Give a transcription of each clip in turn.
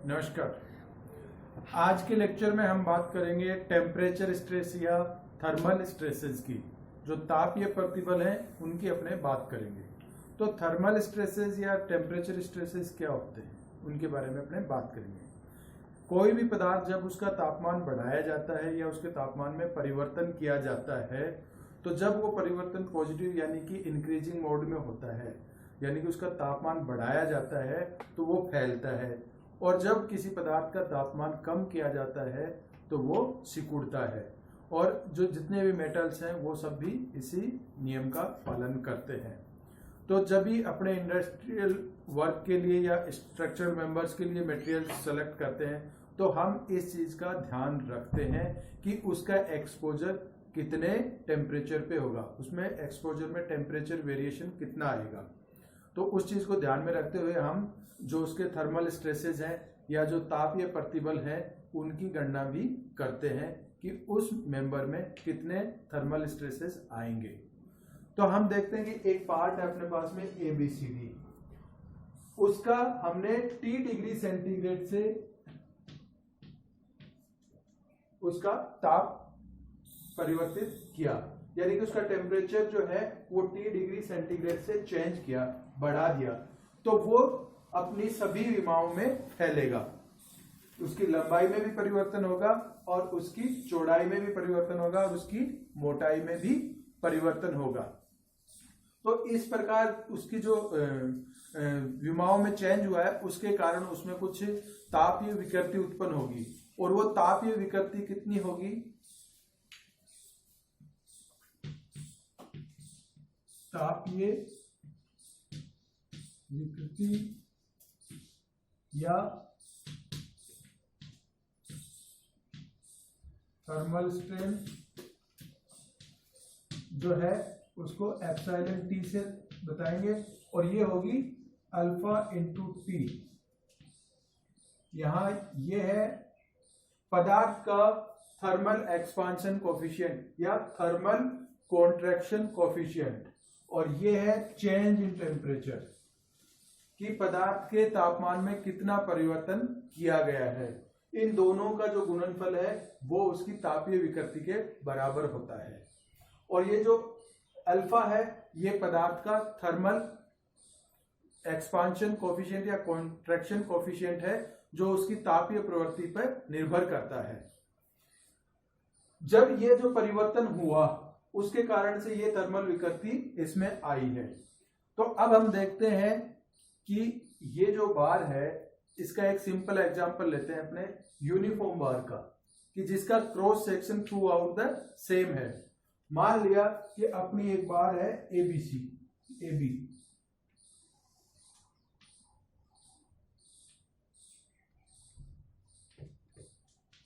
नमस्कार। आज के लेक्चर में हम बात करेंगे टेम्परेचर स्ट्रेस या थर्मल स्ट्रेसेस की। जो तापीय प्रतिबल हैं उनकी अपने बात करेंगे। तो थर्मल स्ट्रेसेस या टेम्परेचर स्ट्रेसेस क्या होते हैं उनके बारे में अपने बात करेंगे। कोई भी पदार्थ जब उसका तापमान बढ़ाया जाता है या उसके तापमान में परिवर्तन किया जाता है, तो जब वो परिवर्तन पॉजिटिव यानी कि इंक्रीजिंग मोड में होता है, यानी कि उसका तापमान बढ़ाया जाता है तो वो फैलता है, और जब किसी पदार्थ का तापमान कम किया जाता है तो वो सिकुड़ता है। और जो जितने भी मेटल्स हैं वो सब भी इसी नियम का पालन करते हैं। तो जब भी अपने इंडस्ट्रियल वर्क के लिए या स्ट्रक्चरल मेंबर्स के लिए मटेरियल सेलेक्ट करते हैं तो हम इस चीज का ध्यान रखते हैं कि उसका एक्सपोजर कितने टेम्परेचर पे होगा, उसमें एक्सपोजर में टेम्परेचर वेरिएशन कितना आएगा। तो उस चीज को ध्यान में रखते हुए हम जो उसके थर्मल स्ट्रेसेस हैं या जो तापीय प्रतिबल है उनकी गणना भी करते हैं कि उस मेंबर में कितने थर्मल स्ट्रेसेस आएंगे। तो हम देखते हैं कि एक पार्ट है अपने पास में ABCD, उसका हमने T डिग्री सेंटीग्रेड से उसका ताप परिवर्तित किया, यानी कि उसका टेम्परेचर जो है वो T डिग्री सेंटीग्रेड से चेंज किया, बढ़ा दिया, तो वो अपनी सभी विमाओं में फैलेगा। उसकी लंबाई में भी परिवर्तन होगा और उसकी चौड़ाई में भी परिवर्तन होगा और उसकी मोटाई में भी परिवर्तन होगा। तो इस प्रकार उसकी जो विमाओं में चेंज हुआ है उसके कारण उसमें कुछ तापीय विकृति उत्पन्न होगी, और वो तापीय विकृति कितनी होगी? तापीय विकृति या थर्मल स्ट्रेन जो है उसको एप्सिलॉन T से बताएंगे, और ये होगी अल्फा इंटू टी। यहां ये है पदार्थ का थर्मल एक्सपांशन कोफिशिएंट या थर्मल कॉन्ट्रैक्शन कोफिशिएंट, और ये है चेंज इन टेम्परेचर कि पदार्थ के तापमान में कितना परिवर्तन किया गया है। इन दोनों का जो गुणनफल है वो उसकी तापीय विकृति के बराबर होता है। और ये जो अल्फा है ये पदार्थ का थर्मल एक्सपांशन कोफिशिएंट या कॉन्ट्रैक्शन कोफिशिएंट है जो उसकी तापीय प्रवृत्ति पर निर्भर करता है। जब ये जो परिवर्तन हुआ उसके कारण से ये थर्मल विकृति इसमें आई है। तो अब हम देखते हैं कि ये जो बार है इसका एक सिंपल एग्जांपल लेते हैं अपने यूनिफॉर्म बार का, कि जिसका cross section through out the same है। मान लिया कि अपनी एक बार है AB,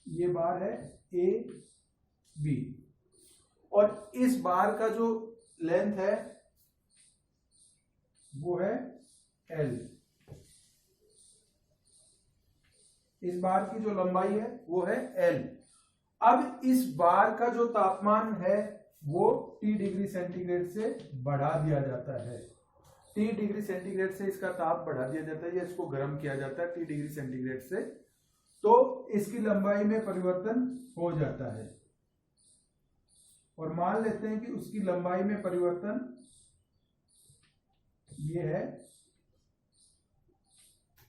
ये बार है AB, और इस बार का जो लेंथ है वो है L, इस बार की जो लंबाई है वो है L। अब इस बार का जो तापमान है वो T डिग्री सेंटीग्रेड से बढ़ा दिया जाता है। T डिग्री सेंटीग्रेड से इसका ताप बढ़ा दिया जाता है या इसको गर्म किया जाता है T डिग्री सेंटीग्रेड से, तो इसकी लंबाई में परिवर्तन हो जाता है। और मान लेते हैं कि उसकी लंबाई में परिवर्तन ये है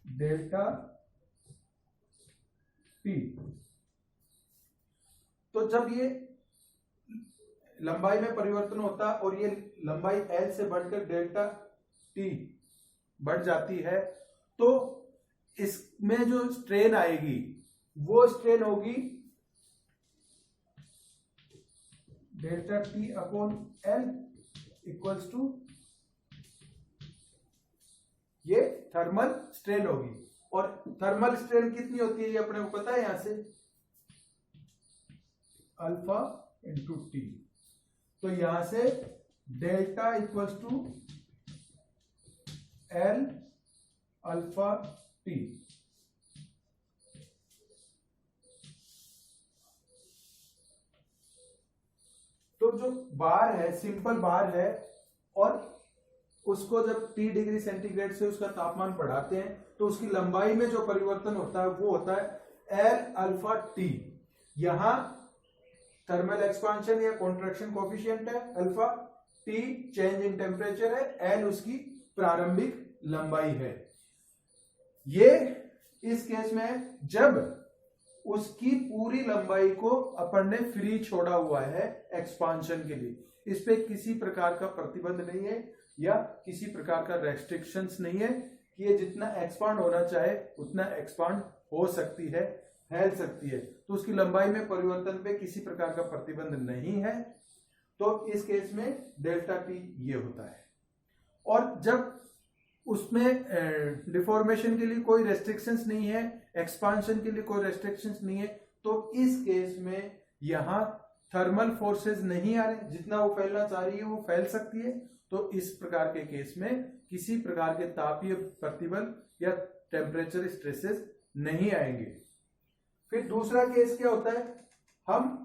डेल्टा T। तो जब ये लंबाई में परिवर्तन होता है और ये लंबाई L से बढ़कर डेल्टा T बढ़ जाती है, तो इसमें जो स्ट्रेन आएगी वो स्ट्रेन होगी delta T upon L equals to ये थर्मल स्ट्रेन होगी। और थर्मल स्ट्रेन कितनी होती है ये अपने को पता है, यहां से अल्फा इंटू T। तो यहां से delta equals to L alpha T। तो जो बार है सिंपल बार है और उसको जब T डिग्री सेंटीग्रेड से उसका तापमान बढ़ाते हैं तो उसकी लंबाई में जो परिवर्तन होता है वो होता है L अल्फा T। यहां थर्मल एक्सपांशन या कॉन्ट्रैक्शन कोफिशिएंट है alpha, T change in temperature है, L उसकी प्रारंभिक लंबाई है। ये इस केस में जब उसकी पूरी लंबाई को अपन ने फ्री छोड़ा हुआ है एक्सपांशन के लिए, इस पे किसी प्रकार का प्रतिबंध नहीं है या किसी प्रकार का रेस्ट्रिक्शंस नहीं है कि ये जितना एक्सपांड होना चाहे उतना एक्सपांड हो सकती है, फैल सकती है, तो उसकी लंबाई में परिवर्तन पे किसी प्रकार का प्रतिबंध नहीं है। तो इस केस में डेल्टा टी ये होता है। और जब उसमें डिफॉर्मेशन के लिए कोई रेस्ट्रिक्शंस नहीं है, एक्सपांशन के लिए कोई रेस्ट्रिक्शंस नहीं है, तो इस केस में यहां थर्मल फोर्सेस नहीं आ रहे, जितना वो फैलना चाह रही है वो फैल सकती है। तो इस प्रकार के केस में किसी प्रकार के तापीय प्रतिबल या टेम्परेचर स्ट्रेसेस नहीं आएंगे। फिर दूसरा केस क्या होता है, हम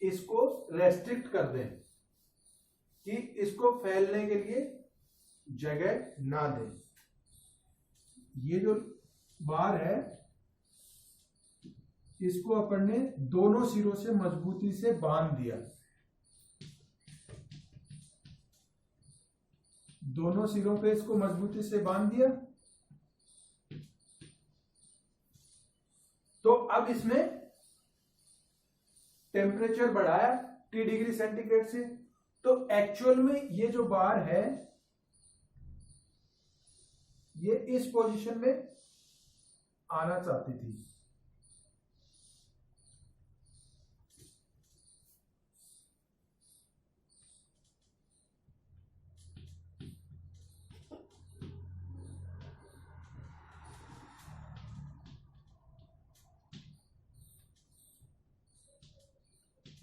इसको रेस्ट्रिक्ट कर दें कि इसको फैलने के लिए जगह ना दें। ये जो बार है इसको अपन ने दोनों सिरों से मजबूती से बांध दिया, दोनों सिरों पे इसको मजबूती से बांध दिया। तो अब इसमें टेम्परेचर बढ़ाया T डिग्री सेंटीग्रेड से, तो एक्चुअल में ये जो बार है ये इस पोजीशन में आना चाहती थी,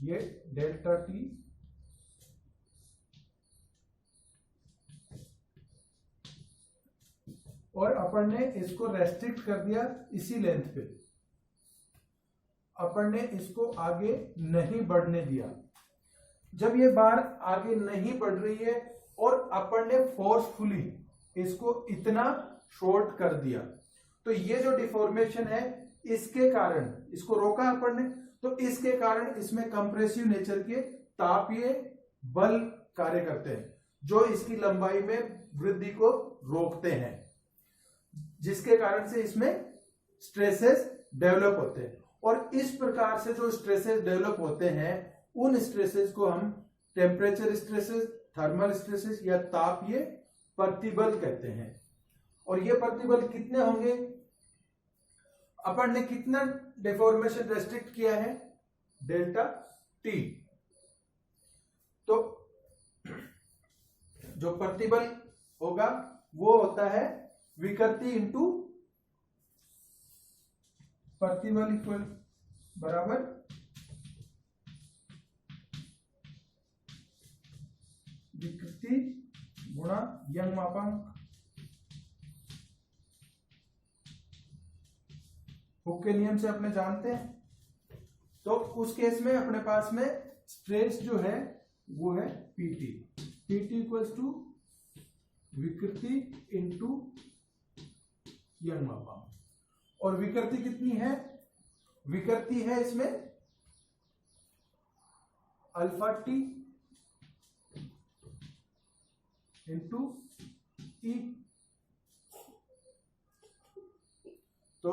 ये डेल्टा टी और अपन ने इसको रेस्ट्रिक्ट कर दिया इसी लेंथ पे, अपन ने इसको आगे नहीं बढ़ने दिया। जब ये बार आगे नहीं बढ़ रही है और अपन ने फोर्सफुली इसको इतना शॉर्ट कर दिया, तो ये जो डिफॉर्मेशन है इसके कारण इसको रोका अपन ने, तो इसके कारण इसमें कंप्रेसिव नेचर के तापीय बल कार्य करते हैं जो इसकी लंबाई में वृद्धि को रोकते हैं, जिसके कारण से इसमें स्ट्रेसेस डेवलप होते हैं। और इस प्रकार से जो स्ट्रेसेस डेवलप होते हैं उन स्ट्रेसेस को हम टेम्परेचर स्ट्रेसेस, थर्मल स्ट्रेसेस या तापीय प्रतिबल कहते हैं। और ये प्रतिबल कितने होंगे, अपन ने कितना डिफॉर्मेशन रेस्ट्रिक्ट किया है, डेल्टा टी। तो जो प्रतिबल होगा वो होता है विकृति इंटू प्रतिबल इक्वल बराबर विकृति गुणा यंग मापांक। हुक के नियम से अपने जानते हैं। तो उस केस में अपने पास में स्ट्रेस जो है वो है पीटी, पीटी इक्वल्स टू विकृति इंटू यंग मापांक। और विकृति कितनी है, विकृति है इसमें अल्फा टी इंटू ई। तो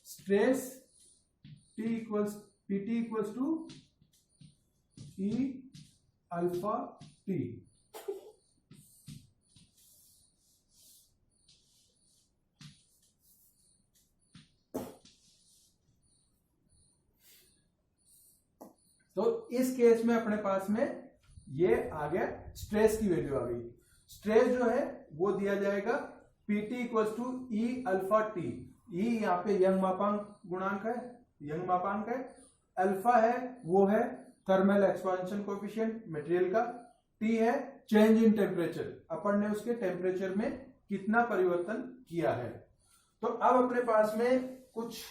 stress T equals PT equals to E alpha T. तो इस केस में अपने पास में ये आ गया, स्ट्रेस की वैल्यू आ गई। स्ट्रेस जो है वो दिया जाएगा PT equals to E alpha T. E यहाँ पे यंग मापांक गुणांक है, यंग मापांक है। अल्फा है वो है थर्मल एक्सपांशन कोएफिशिएंट मटेरियल का, टी है चेंज इन टेम्परेचर, अपन ने उसके टेम्परेचर में कितना परिवर्तन किया है। तो अब अपने पास में कुछ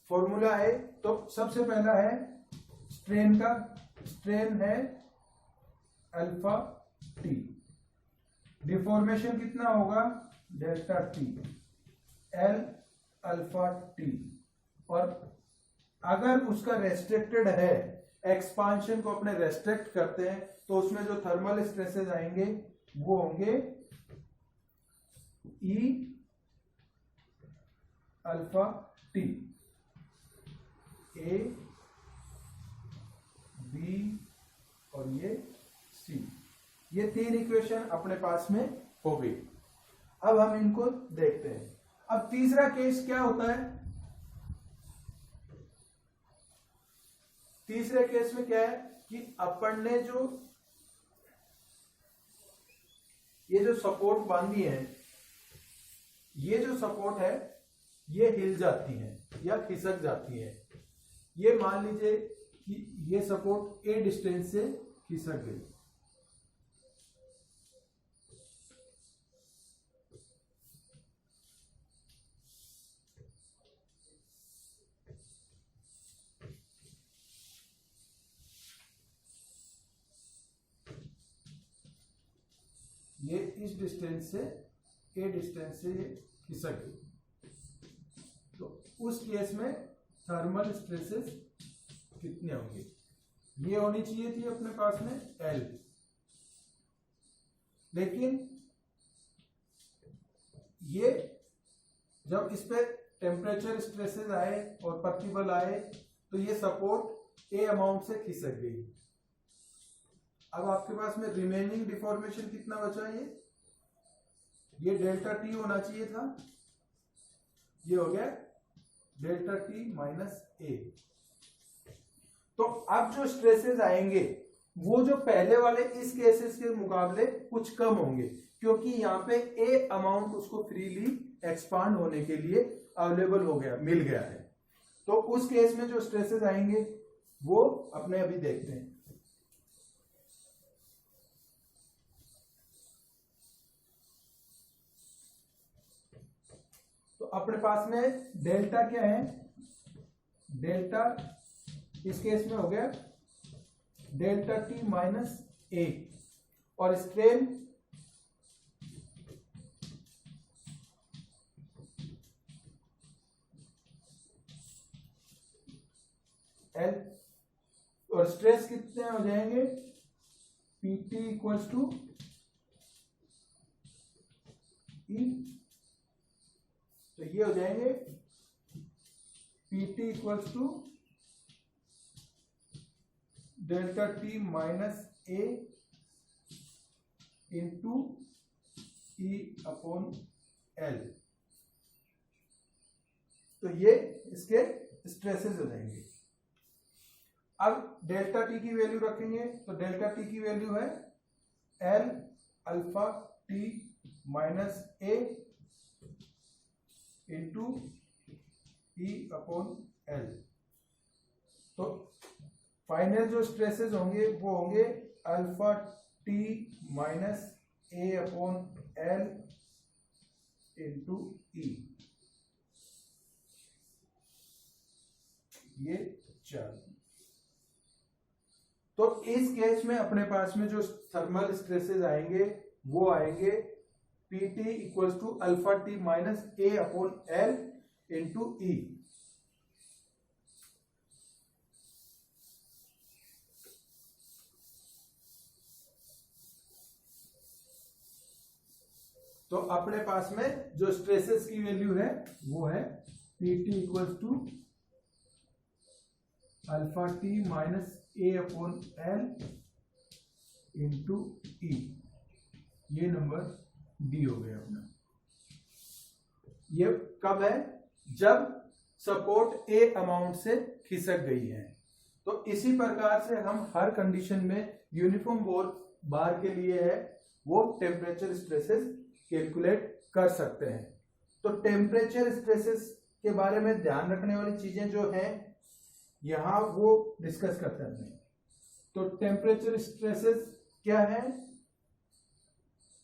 फॉर्मूला है। तो सबसे पहला है स्ट्रेन का, स्ट्रेन है अल्फा टी। डिफॉर्मेशन कितना होगा, delta T L alpha T. और अगर उसका रेस्ट्रिक्टेड है, एक्सपांशन को अपने रेस्ट्रिक्ट करते हैं, तो उसमें जो थर्मल स्ट्रेसेस आएंगे वो होंगे ई अल्फा टी, ए बी और ये सी। ये तीन इक्वेशन अपने पास में हो गई। अब हम इनको देखते हैं। अब तीसरा केस क्या होता है, तीसरे केस में क्या है कि अपन ने जो ये जो सपोर्ट बांधी है, ये जो सपोर्ट है ये हिल जाती है या खिसक जाती है। ये मान लीजिए कि ये सपोर्ट ए डिस्टेंस से खिसक गई। ये इस डिस्टेंस से ए डिस्टेंस से ये खिसक गई, तो उस केस में थर्मल स्ट्रेसेस कितने होंगे, ये होनी चाहिए थी अपने पास में एल। लेकिन ये जब इस पे टेम्परेचर स्ट्रेसेस आए और प्रतिबल आए, तो ये सपोर्ट ए अमाउंट से खिसक गई। अब आपके पास में रिमेनिंग डिफॉर्मेशन कितना बचा, ये डेल्टा टी होना चाहिए था, ये हो गया डेल्टा टी माइनस ए। तो अब जो स्ट्रेसेस आएंगे वो जो पहले वाले इस केसेस के मुकाबले कुछ कम होंगे, क्योंकि यहाँ पे ए अमाउंट उसको फ्रीली एक्सपांड होने के लिए अवेलेबल हो गया, मिल गया है। तो उस केस में जो स्ट्रेसेस आएंगे वो अपने अभी देखते हैं। तो अपने पास में डेल्टा क्या है, डेल्टा इस केस में हो गया डेल्टा टी माइनस ए, और स्ट्रेन एल, और स्ट्रेस कितने हो जाएंगे, पीटी इक्वल्स टू ई। तो ये हो जाएंगे PT equals to delta T minus A into E upon L. तो ये इसके स्ट्रेसेस हो जाएंगे। अब डेल्टा टी की वैल्यू रखेंगे, तो डेल्टा टी की वैल्यू है L alpha T minus A into E upon L. तो फाइनल जो स्ट्रेसेस होंगे वो होंगे alpha T minus A upon L into E, ये 4। तो इस केस में अपने पास में जो थर्मल स्ट्रेसेस आएंगे वो आएंगे PT equals to alpha T minus A upon L into E. तो अपने पास में जो स्ट्रेसेस की वैल्यू है वो है PT equals to alpha T minus A upon L into E. ये नंबर डी हो गया अपना। ये कब है, जब सपोर्ट ए अमाउंट से खिसक गई है। तो इसी प्रकार से हम हर कंडीशन में यूनिफॉर्म बॉल बार के लिए है वो टेम्परेचर स्ट्रेसेस कैलकुलेट कर सकते हैं। तो टेम्परेचर स्ट्रेसेस के बारे में ध्यान रखने वाली चीजें जो हैं यहां वो डिस्कस करते हैं। तो टेम्परेचर स्ट्रेसेस क्या है,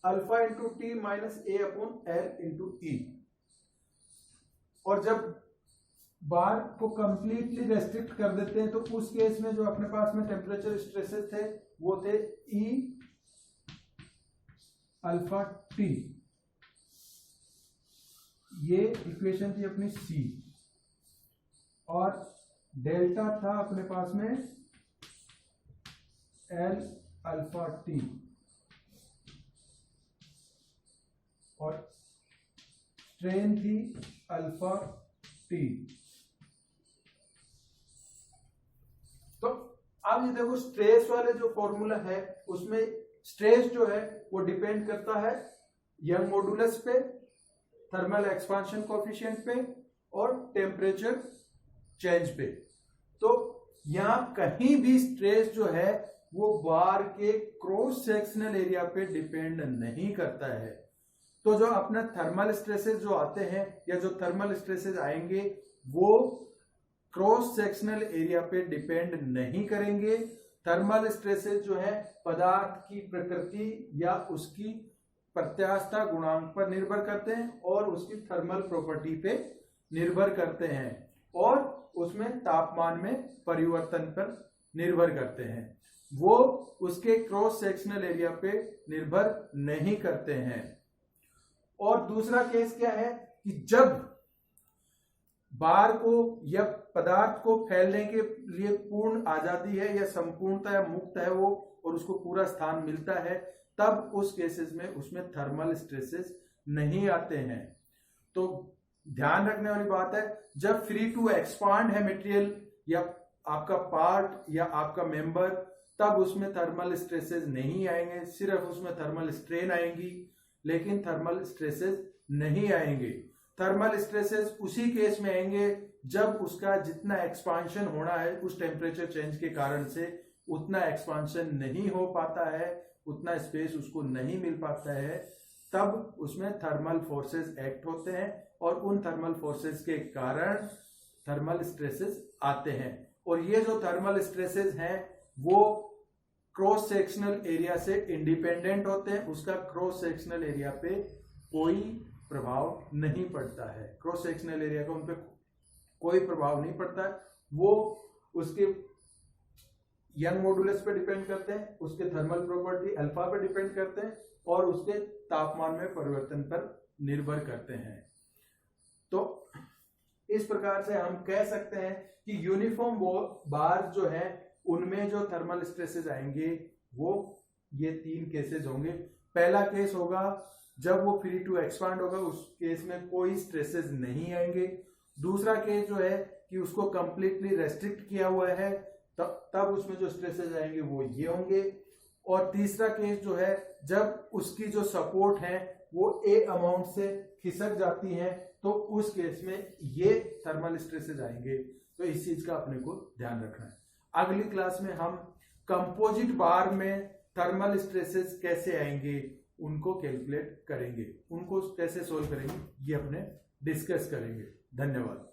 alpha into T minus A upon L into ई। और जब बार को कंप्लीटली रेस्ट्रिक्ट कर देते हैं तो उस केस में जो अपने पास में टेम्परेचर स्ट्रेसेस थे वो थे ई अल्फा टी, ये इक्वेशन थी अपनी सी, और डेल्टा था अपने पास में एल अल्फा टी, और स्ट्रेन थी अल्फा टी। तो अब ये देखो स्ट्रेस वाले जो फॉर्मूला है उसमें स्ट्रेस जो है वो डिपेंड करता है यंग मॉडुलस पे, थर्मल एक्सपांशन कोएफिशिएंट पे और टेम्परेचर चेंज पे। तो यहां कहीं भी स्ट्रेस जो है वो बार के क्रॉस सेक्शनल एरिया पे डिपेंड नहीं करता है। तो जो अपना थर्मल स्ट्रेसेस जो आते हैं या जो थर्मल स्ट्रेसेस आएंगे वो क्रॉस सेक्शनल एरिया पे डिपेंड नहीं करेंगे। थर्मल स्ट्रेसेस जो है पदार्थ की प्रकृति या उसकी प्रत्यास्थता गुणांक पर निर्भर करते हैं और उसकी थर्मल प्रॉपर्टी पे निर्भर करते हैं और उसमें तापमान में परिवर्तन पर निर्भर करते हैं। वो उसके क्रॉस सेक्शनल एरिया पे निर्भर नहीं करते हैं। और दूसरा केस क्या है कि जब बार को या पदार्थ को फैलने के लिए पूर्ण आजादी है या संपूर्णता या मुक्त है वो और उसको पूरा स्थान मिलता है, तब उस केसेस में उसमें थर्मल स्ट्रेसेस नहीं आते हैं। तो ध्यान रखने वाली बात है, जब फ्री टू एक्सपांड है मटेरियल या आपका पार्ट या आपका मेंबर, तब उसमें थर्मल स्ट्रेसेस नहीं आएंगे, सिर्फ उसमें थर्मल स्ट्रेन आएंगी, लेकिन थर्मल स्ट्रेसेस नहीं आएंगे। थर्मल स्ट्रेसेस उसी केस में आएंगे जब उसका जितना एक्सपांशन होना है उस टेम्परेचर चेंज के कारण से उतना एक्सपांशन नहीं हो पाता है, उतना स्पेस उसको नहीं मिल पाता है, तब उसमें थर्मल फोर्सेस एक्ट होते हैं और उन थर्मल फोर्सेस के कारण थर्मल स्ट्रेसेस आते हैं। और ये जो थर्मल स्ट्रेसेस हैं वो क्रॉस सेक्शनल एरिया से इंडिपेंडेंट होते हैं, उसका क्रॉस सेक्शनल एरिया पे कोई प्रभाव नहीं पड़ता है। क्रॉस सेक्शनल एरिया का उन पे कोई प्रभाव नहीं पड़ता है। वो उसके यंग मॉडुलस पे डिपेंड करते हैं, उसके थर्मल प्रॉपर्टी अल्फा पे डिपेंड करते हैं और उसके तापमान में परिवर्तन पर निर्भर करते हैं। तो इस प्रकार से हम कह सकते हैं कि यूनिफॉर्म बार जो है उनमें जो थर्मल स्ट्रेसेस आएंगे वो ये तीन केसेस होंगे। पहला केस होगा जब वो फ्री टू एक्सपांड होगा, उस केस में कोई स्ट्रेसेस नहीं आएंगे। दूसरा केस जो है कि उसको कंप्लीटली रेस्ट्रिक्ट किया हुआ है, तब उसमें जो स्ट्रेसेस आएंगे वो ये होंगे। और तीसरा केस जो है जब उसकी जो सपोर्ट है वो ए अमाउंट से खिसक जाती है, तो उस केस में ये थर्मल स्ट्रेसेस आएंगे। तो इस चीज का अपने को ध्यान रखना है। अगली क्लास में हम कंपोजिट बार में थर्मल स्ट्रेसेस कैसे आएंगे उनको कैलकुलेट करेंगे, उनको कैसे सोल्व करेंगे ये अपने डिस्कस करेंगे। धन्यवाद।